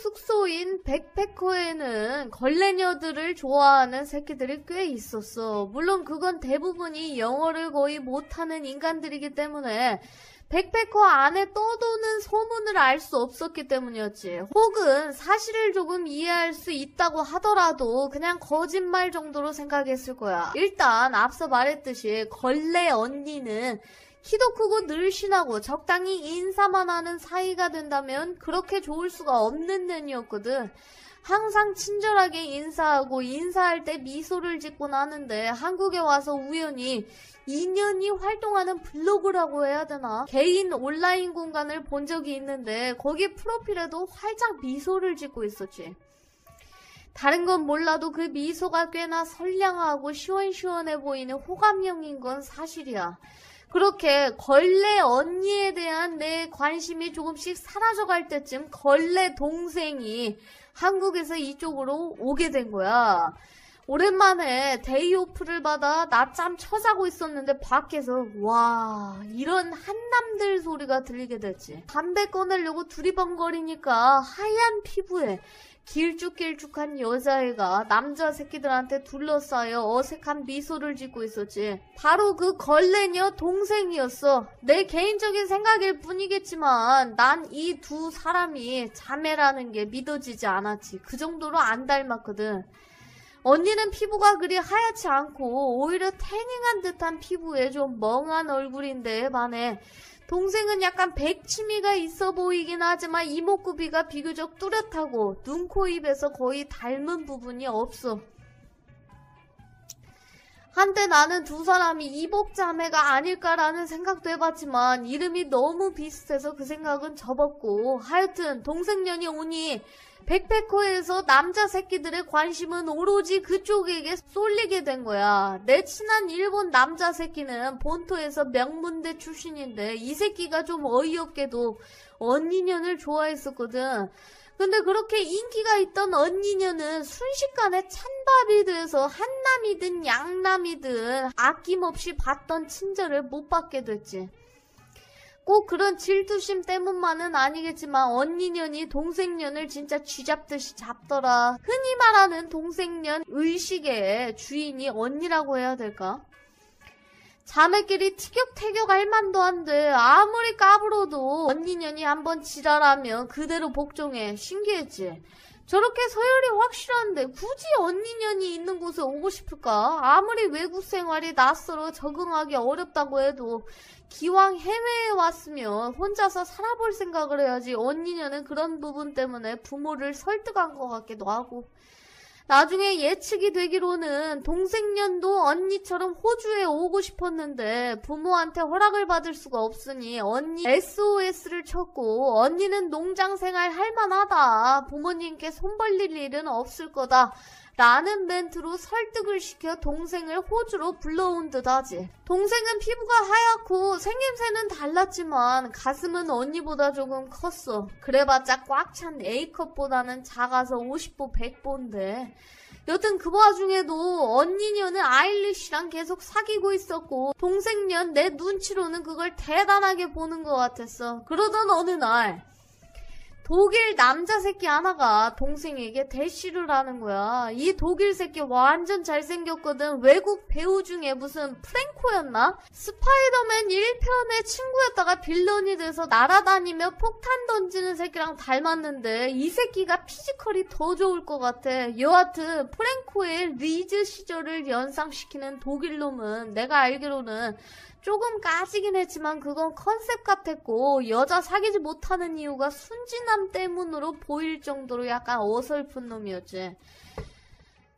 숙소인 백패커에는 걸레녀들을 좋아하는 새끼들이 꽤 있었어. 물론 그건 대부분이 영어를 거의 못하는 인간들이기 때문에 백패커 안에 떠도는 소문을 알 수 없었기 때문이었지. 혹은 사실을 조금 이해할 수 있다고 하더라도 그냥 거짓말 정도로 생각했을 거야. 일단 앞서 말했듯이 걸레 언니는 키도 크고 늘씬하고 적당히 인사만 하는 사이가 된다면 그렇게 좋을 수가 없는 년이었거든. 항상 친절하게 인사하고 인사할 때 미소를 짓곤 하는데 한국에 와서 우연히 2년이 활동하는 블로그라고 해야 되나? 개인 온라인 공간을 본 적이 있는데 거기 프로필에도 활짝 미소를 짓고 있었지. 다른 건 몰라도 그 미소가 꽤나 선량하고 시원시원해 보이는 호감형인 건 사실이야. 그렇게 걸레 언니에 대한 내 관심이 조금씩 사라져갈 때쯤 걸레 동생이 한국에서 이쪽으로 오게 된 거야. 오랜만에 데이오프를 받아 낮잠 쳐자고 있었는데 밖에서 와 이런 한남들 소리가 들리게 됐지. 담배 꺼내려고 두리번거리니까 하얀 피부에 길쭉길쭉한 여자애가 남자 새끼들한테 둘러싸여 어색한 미소를 짓고 있었지. 바로 그 걸레녀 동생이었어. 내 개인적인 생각일 뿐이겠지만 난 이 두 사람이 자매라는 게 믿어지지 않았지. 그 정도로 안 닮았거든. 언니는 피부가 그리 하얗지 않고 오히려 태닝한 듯한 피부에 좀 멍한 얼굴인데 반해 동생은 약간 백치미가 있어 보이긴 하지만 이목구비가 비교적 뚜렷하고 눈, 코, 입에서 거의 닮은 부분이 없어. 한때 나는 두 사람이 이복자매가 아닐까라는 생각도 해봤지만 이름이 너무 비슷해서 그 생각은 접었고 하여튼 동생년이 오니 백패커에서 남자 새끼들의 관심은 오로지 그쪽에게 쏠리게 된 거야. 내 친한 일본 남자 새끼는 본토에서 명문대 출신인데 이 새끼가 좀 어이없게도 언니년을 좋아했었거든. 근데 그렇게 인기가 있던 언니년은 순식간에 찬밥이 돼서 한남이든 양남이든 아낌없이 받던 친절을 못 받게 됐지. 꼭 그런 질투심 때문만은 아니겠지만 언니년이 동생년을 진짜 쥐잡듯이 잡더라. 흔히 말하는 동생년 의식의 주인이 언니라고 해야 될까? 자매끼리 티격태격할 만도 한데 아무리 까불어도 언니년이 한번 지랄하면 그대로 복종해. 신기했지? 저렇게 서열이 확실한데 굳이 언니년이 있는 곳에 오고 싶을까? 아무리 외국 생활이 낯설어 적응하기 어렵다고 해도 기왕 해외에 왔으면 혼자서 살아볼 생각을 해야지. 언니년은 그런 부분 때문에 부모를 설득한 것 같기도 하고. 나중에 예측이 되기로는 동생년도 언니처럼 호주에 오고 싶었는데 부모한테 허락을 받을 수가 없으니 언니 SOS를 쳤고 언니는 농장 생활 할만하다. 부모님께 손 벌릴 일은 없을 거다. 라는 멘트로 설득을 시켜 동생을 호주로 불러온 듯 하지. 동생은 피부가 하얗고 생김새는 달랐지만 가슴은 언니보다 조금 컸어. 그래봤자 꽉 찬 A컵보다는 작아서 50보 100보인데 여튼 그 와중에도 언니년은 아일리시랑 계속 사귀고 있었고 동생년 내 눈치로는 그걸 대단하게 보는 것 같았어. 그러던 어느 날 독일 남자 새끼 하나가 동생에게 대시를 하는 거야. 이 독일 새끼 완전 잘생겼거든. 외국 배우 중에 무슨 프랭코였나? 스파이더맨 1편의 친구였다가 빌런이 돼서 날아다니며 폭탄 던지는 새끼랑 닮았는데 이 새끼가 피지컬이 더 좋을 것 같아. 여하튼 프랭코의 리즈 시절을 연상시키는 독일 놈은 내가 알기로는 조금 까지긴 했지만 그건 컨셉 같았고 여자 사귀지 못하는 이유가 순진함 때문으로 보일 정도로 약간 어설픈 놈이었지.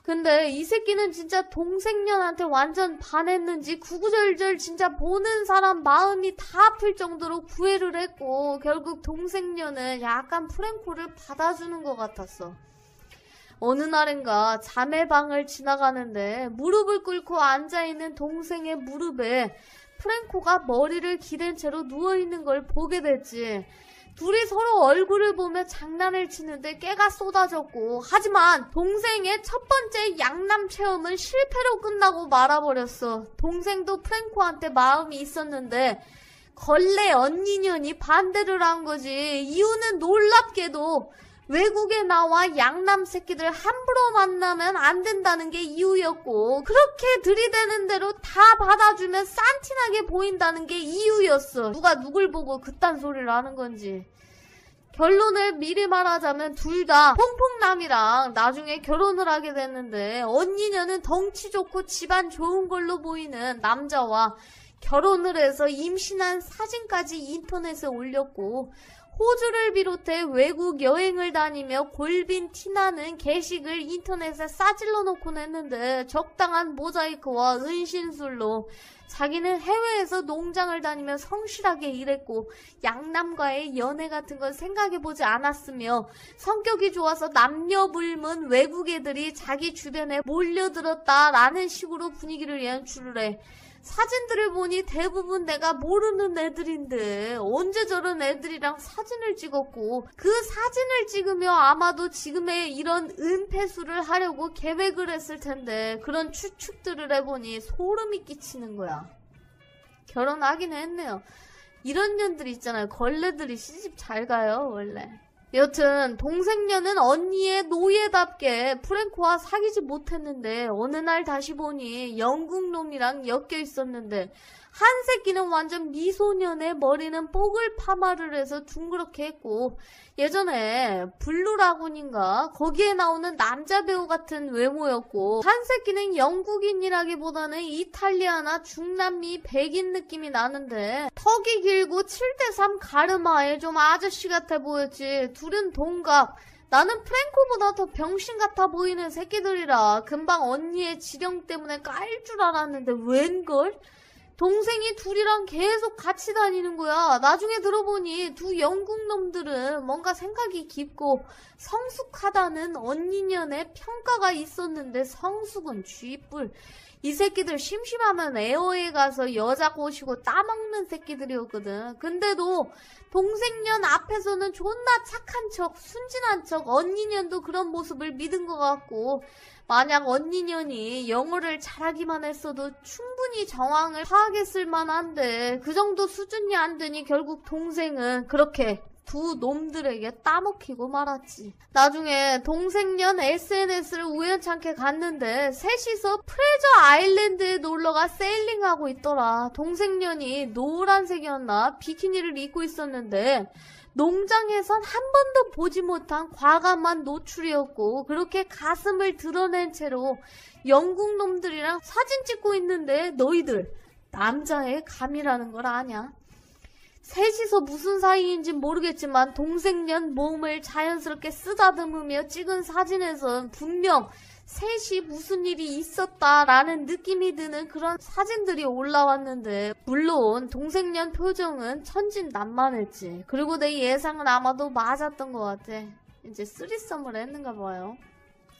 근데 이 새끼는 진짜 동생년한테 완전 반했는지 구구절절 진짜 보는 사람 마음이 다 아플 정도로 구애를 했고 결국 동생년은 약간 프랭코를 받아주는 것 같았어. 어느 날인가 자매방을 지나가는데 무릎을 꿇고 앉아있는 동생의 무릎에 프랭코가 머리를 기댄 채로 누워있는 걸 보게 됐지. 둘이 서로 얼굴을 보며 장난을 치는데 깨가 쏟아졌고 하지만 동생의 첫 번째 양남 체험은 실패로 끝나고 말아버렸어. 동생도 프랭코한테 마음이 있었는데 걸레 언니년이 반대를 한 거지. 이유는 놀랍게도 외국에 나와 양남 새끼들 함부로 만나면 안 된다는 게 이유였고, 그렇게 들이대는 대로 다 받아주면 싼티나게 보인다는 게 이유였어. 누가 누굴 보고 그딴 소리를 하는 건지. 결론을 미리 말하자면 둘 다 퐁퐁남이랑 나중에 결혼을 하게 됐는데, 언니녀는 덩치 좋고 집안 좋은 걸로 보이는 남자와 결혼을 해서 임신한 사진까지 인터넷에 올렸고, 호주를 비롯해 외국 여행을 다니며 골빈 티나는 게시글 인터넷에 싸질러 놓곤 했는데, 적당한 모자이크와 은신술로 자기는 해외에서 농장을 다니며 성실하게 일했고 양남과의 연애 같은 건 생각해보지 않았으며, 성격이 좋아서 남녀불문 외국 애들이 자기 주변에 몰려들었다라는 식으로 분위기를 연출을 해. 사진들을 보니 대부분 내가 모르는 애들인데 언제 저런 애들이랑 사진을 찍었고, 그 사진을 찍으며 아마도 지금의 이런 은폐수를 하려고 계획을 했을 텐데, 그런 추측들을 해보니 소름이 끼치는 거야. 결혼하긴 했네요. 이런 년들 있잖아요. 걸레들이 시집 잘 가요 원래. 여튼 동생녀는 언니의 노예답게 프랭코와 사귀지 못했는데, 어느 날 다시 보니 영국놈이랑 엮여 있었는데, 한 새끼는 완전 미소년의 머리는 뽀글 파마를 해서 둥그렇게 했고, 예전에 블루라군인가 거기에 나오는 남자 배우 같은 외모였고, 한 새끼는 영국인이라기보다는 이탈리아나 중남미 백인 느낌이 나는데, 턱이 길고 7:3 가르마에 좀 아저씨 같아 보였지. 둘은 동갑. 나는 프랭코보다 더 병신 같아 보이는 새끼들이라 금방 언니의 지령 때문에 까일 줄 알았는데 웬걸? 동생이 둘이랑 계속 같이 다니는 거야. 나중에 들어보니 두 영국 놈들은 뭔가 생각이 깊고 성숙하다는 언니년의 평가가 있었는데, 성숙은 쥐뿔. 이 새끼들 심심하면 에어에 가서 여자 꼬시고 따먹는 새끼들이었거든. 근데도 동생년 앞에서는 존나 착한 척, 순진한 척, 언니년도 그런 모습을 믿은 것 같고, 만약 언니년이 영어를 잘하기만 했어도 충분히 정황을 파악했을 만한데, 그 정도 수준이 안 되니 결국 동생은 그렇게 두 놈들에게 따먹히고 말았지. 나중에 동생년 SNS를 우연찮게 갔는데 셋이서 프레저 아일랜드에 놀러가 세일링하고 있더라. 동생년이 노란색이었나 비키니를 입고 있었는데, 농장에선 한 번도 보지 못한 과감한 노출이었고, 그렇게 가슴을 드러낸 채로 영국 놈들이랑 사진 찍고 있는데, 너희들 남자의 감이라는 걸 아냐? 셋이서 무슨 사이인지 모르겠지만 동생년 몸을 자연스럽게 쓰다듬으며 찍은 사진에선 분명 셋이 무슨 일이 있었다라는 느낌이 드는 그런 사진들이 올라왔는데, 물론 동생년 표정은 천진난만했지. 그리고 내 예상은 아마도 맞았던 것 같아. 이제 쓰리썸을 했는가 봐요.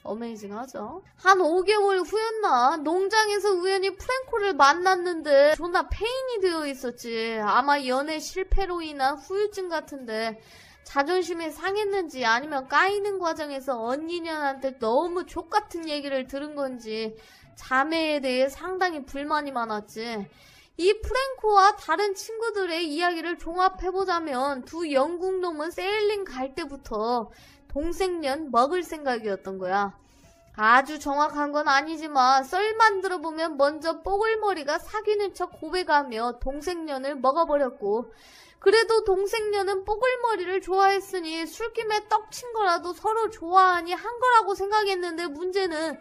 어메이징하죠. 한 5개월 후였나 농장에서 우연히 프랭코를 만났는데 존나 페인이 되어 있었지. 아마 연애 실패로 인한 후유증 같은데, 자존심이 상했는지 아니면 까이는 과정에서 언니년한테 너무 족같은 얘기를 들은 건지 자매에 대해 상당히 불만이 많았지. 이 프랭코와 다른 친구들의 이야기를 종합해보자면, 두 영국놈은 세일링 갈 때부터 동생년 먹을 생각이었던 거야. 아주 정확한 건 아니지만 썰만 들어보면 먼저 뽀글머리가 사귀는 척 고백하며 동생년을 먹어버렸고, 그래도 동생년은 뽀글머리를 좋아했으니 술김에 떡친 거라도 서로 좋아하니 한 거라고 생각했는데, 문제는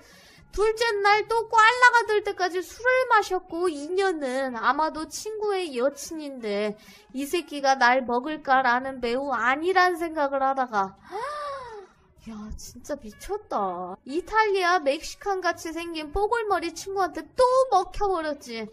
둘째 날 또 꽐라가 들 때까지 술을 마셨고, 인연은 아마도 친구의 여친인데 이 새끼가 날 먹을까라는 매우 안일한 생각을 하다가, 야 진짜 미쳤다. 이탈리아 멕시칸 같이 생긴 뽀글머리 친구한테 또 먹혀버렸지.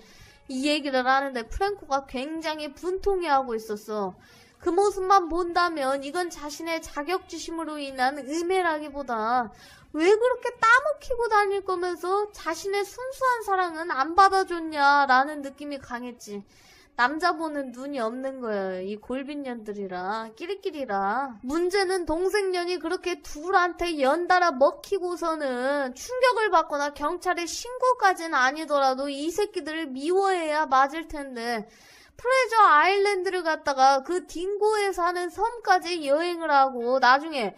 이 얘기를 하는데 프랭코가 굉장히 분통해하고 있었어. 그 모습만 본다면 이건 자신의 자격지심으로 인한 음해라기보다 왜 그렇게 따먹히고 다닐 거면서 자신의 순수한 사랑은 안 받아줬냐라는 느낌이 강했지. 남자 보는 눈이 없는 거예요. 이 골빈년들이라 끼리끼리라. 문제는 동생년이 그렇게 둘한테 연달아 먹히고서는 충격을 받거나 경찰에 신고까지는 아니더라도 이 새끼들을 미워해야 맞을 텐데, 프레저 아일랜드를 갔다가 그 딩고에 사는 섬까지 여행을 하고 나중에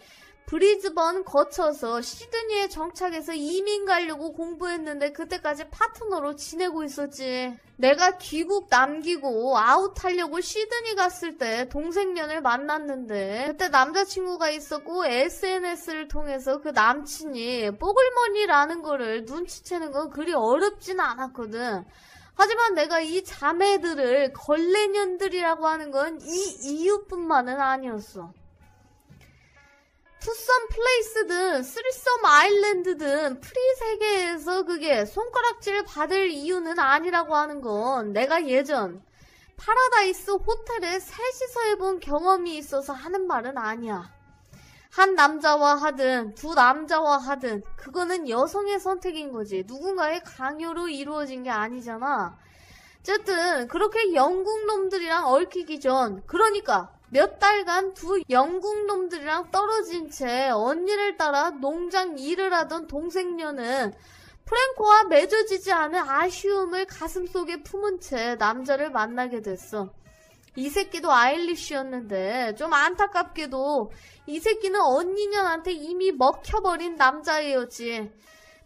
브리즈번 거쳐서 시드니에 정착해서 이민 가려고 공부했는데 그때까지 파트너로 지내고 있었지. 내가 귀국 남기고 아웃하려고 시드니 갔을 때 동생년을 만났는데 그때 남자친구가 있었고 SNS를 통해서 그 남친이 뽀글머니라는 거를 눈치채는 건 그리 어렵진 않았거든. 하지만 내가 이 자매들을 걸레년들이라고 하는 건 이 이유뿐만은 아니었어. 투썸 플레이스든 쓰리썸 아일랜드든 프리 세계에서 그게 손가락질 받을 이유는 아니라고 하는 건 내가 예전 파라다이스 호텔에 셋이서 해본 경험이 있어서 하는 말은 아니야. 한 남자와 하든 두 남자와 하든 그거는 여성의 선택인 거지. 누군가의 강요로 이루어진 게 아니잖아. 어쨌든 그렇게 영국 놈들이랑 얽히기 전, 그러니까 몇 달간 두 영국 놈들이랑 떨어진 채 언니를 따라 농장 일을 하던 동생녀는 프랭코와 맺어지지 않은 아쉬움을 가슴속에 품은 채 남자를 만나게 됐어. 이 새끼도 아일리쉬였는데 좀 안타깝게도 이 새끼는 언니년한테 이미 먹혀버린 남자애였지.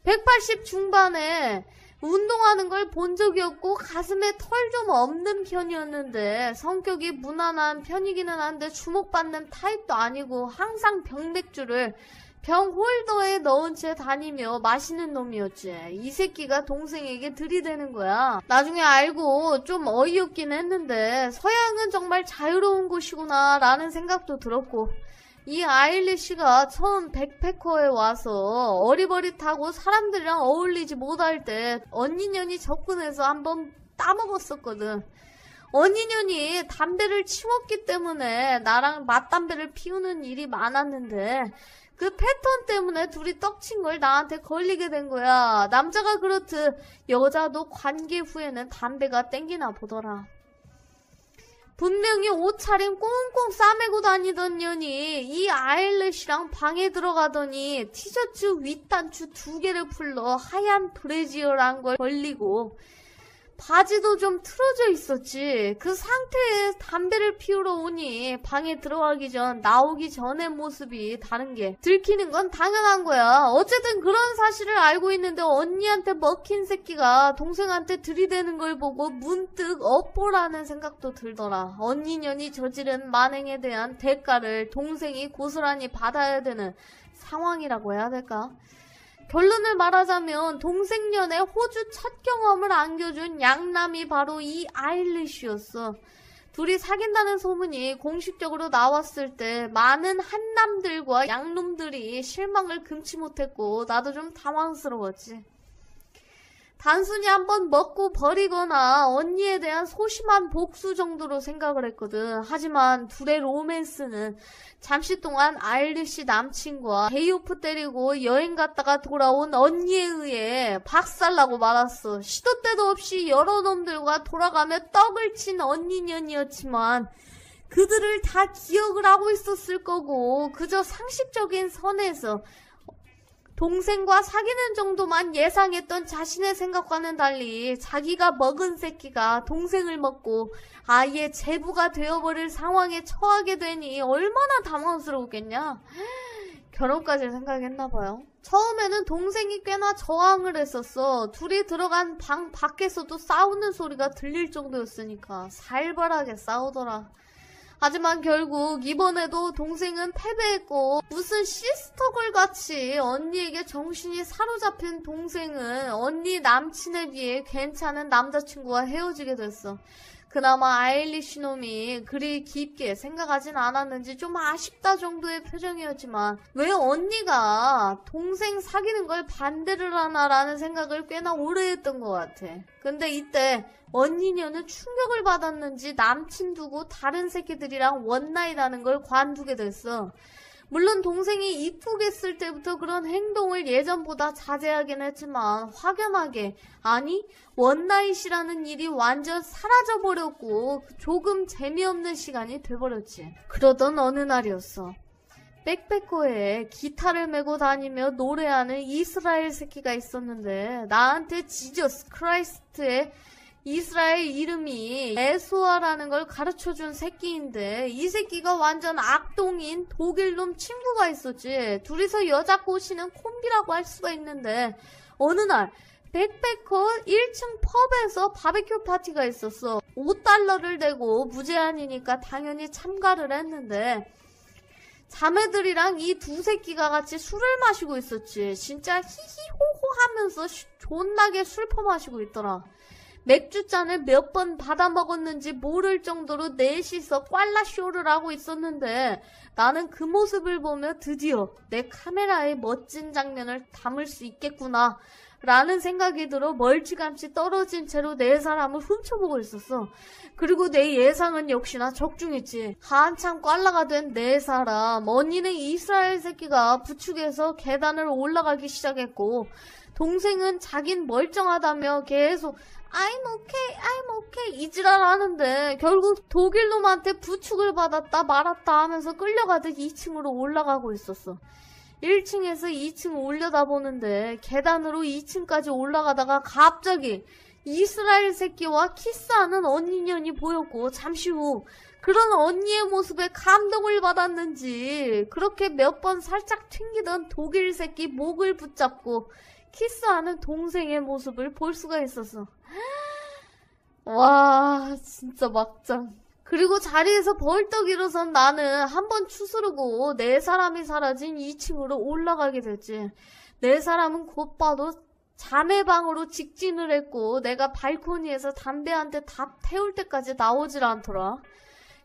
180 중반에 운동하는 걸 본 적이 없고 가슴에 털 좀 없는 편이었는데 성격이 무난한 편이기는 한데 주목받는 타입도 아니고 항상 병맥주를 병 홀더에 넣은 채 다니며 마시는 놈이었지. 이 새끼가 동생에게 들이대는 거야. 나중에 알고 좀 어이없긴 했는데 서양은 정말 자유로운 곳이구나 라는 생각도 들었고, 이 아일리쉬가 처음 백패커에 와서 어리버릿하고 사람들이랑 어울리지 못할 때 언니년이 접근해서 한번 따먹었었거든. 언니년이 담배를 치웠기 때문에 나랑 맞담배를 피우는 일이 많았는데 그 패턴 때문에 둘이 떡친 걸 나한테 걸리게 된 거야. 남자가 그렇듯 여자도 관계 후에는 담배가 땡기나 보더라. 분명히 옷차림 꽁꽁 싸매고 다니던 년이 이 아일리쉬랑 방에 들어가더니 티셔츠 윗단추 2개를 풀러 하얀 브래지어란 걸 벌리고 바지도 좀 틀어져 있었지. 그 상태에 담배를 피우러 오니 방에 들어가기 전 나오기 전의 모습이 다른 게 들키는 건 당연한 거야. 어쨌든 그런 사실을 알고 있는데 언니한테 먹힌 새끼가 동생한테 들이대는 걸 보고 문득 업보라는 생각도 들더라. 언니년이 저지른 만행에 대한 대가를 동생이 고스란히 받아야 되는 상황이라고 해야 될까? 결론을 말하자면 동생년의 호주 첫 경험을 안겨준 양남이 바로 이 아일리쉬였어. 둘이 사귄다는 소문이 공식적으로 나왔을 때 많은 한남들과 양놈들이 실망을 금치 못했고 나도 좀 당황스러웠지. 단순히 한번 먹고 버리거나 언니에 대한 소심한 복수 정도로 생각을 했거든. 하지만 둘의 로맨스는 잠시 동안 아일리쉬 남친과 데이오프 때리고 여행 갔다가 돌아온 언니에 의해 박살나고 말았어. 시도 때도 없이 여러 놈들과 돌아가며 떡을 친 언니년이었지만 그들을 다 기억을 하고 있었을 거고 그저 상식적인 선에서 동생과 사귀는 정도만 예상했던 자신의 생각과는 달리 자기가 먹은 새끼가 동생을 먹고 아예 제부가 되어버릴 상황에 처하게 되니 얼마나 당황스러웠겠냐. 결혼까지 생각했나봐요. 처음에는 동생이 꽤나 저항을 했었어. 둘이 들어간 방 밖에서도 싸우는 소리가 들릴 정도였으니까 살벌하게 싸우더라. 하지만 결국 이번에도 동생은 패배했고 무슨 시스터걸 같이 언니에게 정신이 사로잡힌 동생은 언니 남친에 비해 괜찮은 남자친구와 헤어지게 됐어. 그나마 아일리쉬 놈이 그리 깊게 생각하진 않았는지 좀 아쉽다 정도의 표정이었지만 왜 언니가 동생 사귀는 걸 반대를 하나라는 생각을 꽤나 오래 했던 것 같아. 근데 이때 언니녀는 충격을 받았는지 남친 두고 다른 새끼들이랑 원나잇 하는 걸 관두게 됐어. 물론 동생이 입국했을 때부터 그런 행동을 예전보다 자제하긴 했지만 확연하게 아니 원나잇이라는 일이 완전 사라져버렸고 조금 재미없는 시간이 돼버렸지. 그러던 어느 날이었어. 백패커에 기타를 메고 다니며 노래하는 이스라엘 새끼가 있었는데 나한테 지저스 크라이스트의 이스라엘 이름이 에스와라는 걸 가르쳐준 새끼인데 이 새끼가 완전 악동인 독일놈 친구가 있었지. 둘이서 여자 꼬시는 콤비라고 할 수가 있는데 어느 날 백패커 1층 펍에서 바베큐 파티가 있었어. $5를 내고 무제한이니까 당연히 참가를 했는데 자매들이랑 이 두 새끼가 같이 술을 마시고 있었지. 진짜 히히호호 하면서 존나게 술 퍼마시고 있더라. 맥주잔을 몇 번 받아 먹었는지 모를 정도로 넷이서 꽐라쇼를 하고 있었는데 나는 그 모습을 보며 드디어 내 카메라에 멋진 장면을 담을 수 있겠구나 라는 생각이 들어 멀찌감치 떨어진 채로 네 사람을 훔쳐보고 있었어. 그리고 내 예상은 역시나 적중했지. 한참 꽐라가 된 네 사람. 언니는 이스라엘 새끼가 부축해서 계단을 올라가기 시작했고 동생은 자긴 멀쩡하다며 계속 I'm okay 이 지랄 하는데 결국 독일놈한테 부축을 받았다 말았다 하면서 끌려가듯 2층으로 올라가고 있었어. 1층에서 2층 올려다보는데 계단으로 2층까지 올라가다가 갑자기 이스라엘 새끼와 키스하는 언니년이 보였고 잠시 후 그런 언니의 모습에 감동을 받았는지 그렇게 몇 번 살짝 튕기던 독일 새끼 목을 붙잡고 키스하는 동생의 모습을 볼 수가 있었어. 와 진짜 막장. 그리고 자리에서 벌떡 일어선 나는 한번 추스르고 네 사람이 사라진 2층으로 올라가게 됐지. 네 사람은 곧바로 자매방으로 직진을 했고 내가 발코니에서 담배 한 대 다 태울 때까지 나오질 않더라.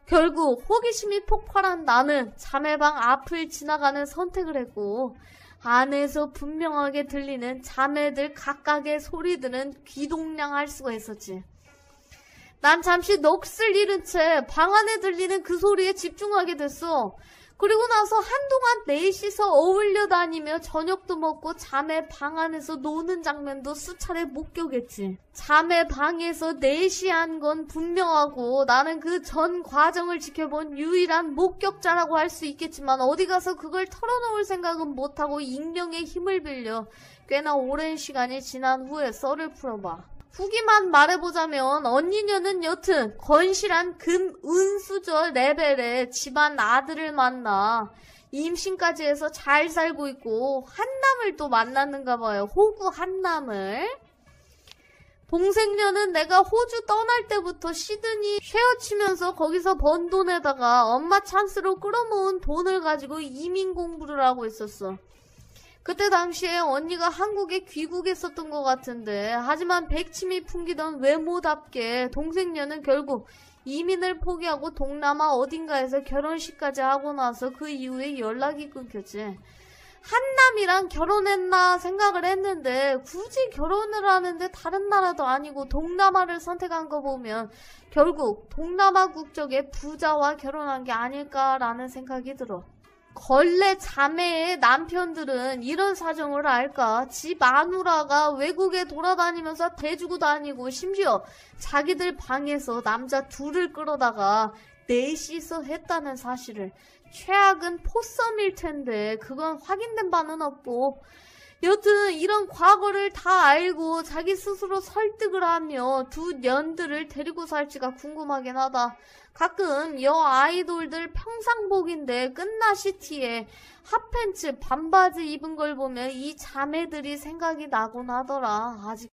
결국 호기심이 폭발한 나는 자매방 앞을 지나가는 선택을 했고 안에서 분명하게 들리는 자매들 각각의 소리들은 귀동냥할 수가 있었지. 난 잠시 넋을 잃은 채 방 안에 들리는 그 소리에 집중하게 됐어. 그리고 나서 한동안 넷이서 어울려 다니며 저녁도 먹고 자매 방 안에서 노는 장면도 수차례 목격했지. 자매 방에서 넷이 한 건 분명하고 나는 그 전 과정을 지켜본 유일한 목격자라고 할 수 있겠지만 어디 가서 그걸 털어놓을 생각은 못하고 익명의 힘을 빌려 꽤나 오랜 시간이 지난 후에 썰을 풀어봐. 후기만 말해보자면 언니녀는 여튼 건실한 금은수저 레벨의 집안 아들을 만나 임신까지 해서 잘 살고 있고 한남을 또 만났는가 봐요. 호구 한남을. 동생녀는 내가 호주 떠날 때부터 시드니 쉐어치면서 거기서 번 돈에다가 엄마 찬스로 끌어모은 돈을 가지고 이민 공부를 하고 있었어. 그때 당시에 언니가 한국에 귀국했었던 것 같은데 하지만 백침이 풍기던 외모답게 동생녀는 결국 이민을 포기하고 동남아 어딘가에서 결혼식까지 하고 나서 그 이후에 연락이 끊겼지. 한남이랑 결혼했나 생각을 했는데 굳이 결혼을 하는데 다른 나라도 아니고 동남아를 선택한 거 보면 결국 동남아 국적의 부자와 결혼한 게 아닐까라는 생각이 들어. 걸레 자매의 남편들은 이런 사정을 알까? 지 마누라가 외국에 돌아다니면서 대주고 다니고 심지어 자기들 방에서 남자 둘을 끌어다가 넷이서 했다는 사실을. 최악은 포썸일 텐데 그건 확인된 바는 없고 여튼 이런 과거를 다 알고 자기 스스로 설득을 하며 두 년들을 데리고 살지가 궁금하긴 하다. 가끔 여 아이돌들 평상복인데 끝나시티에 핫팬츠 반바지 입은 걸 보면 이 자매들이 생각이 나곤 하더라. 아직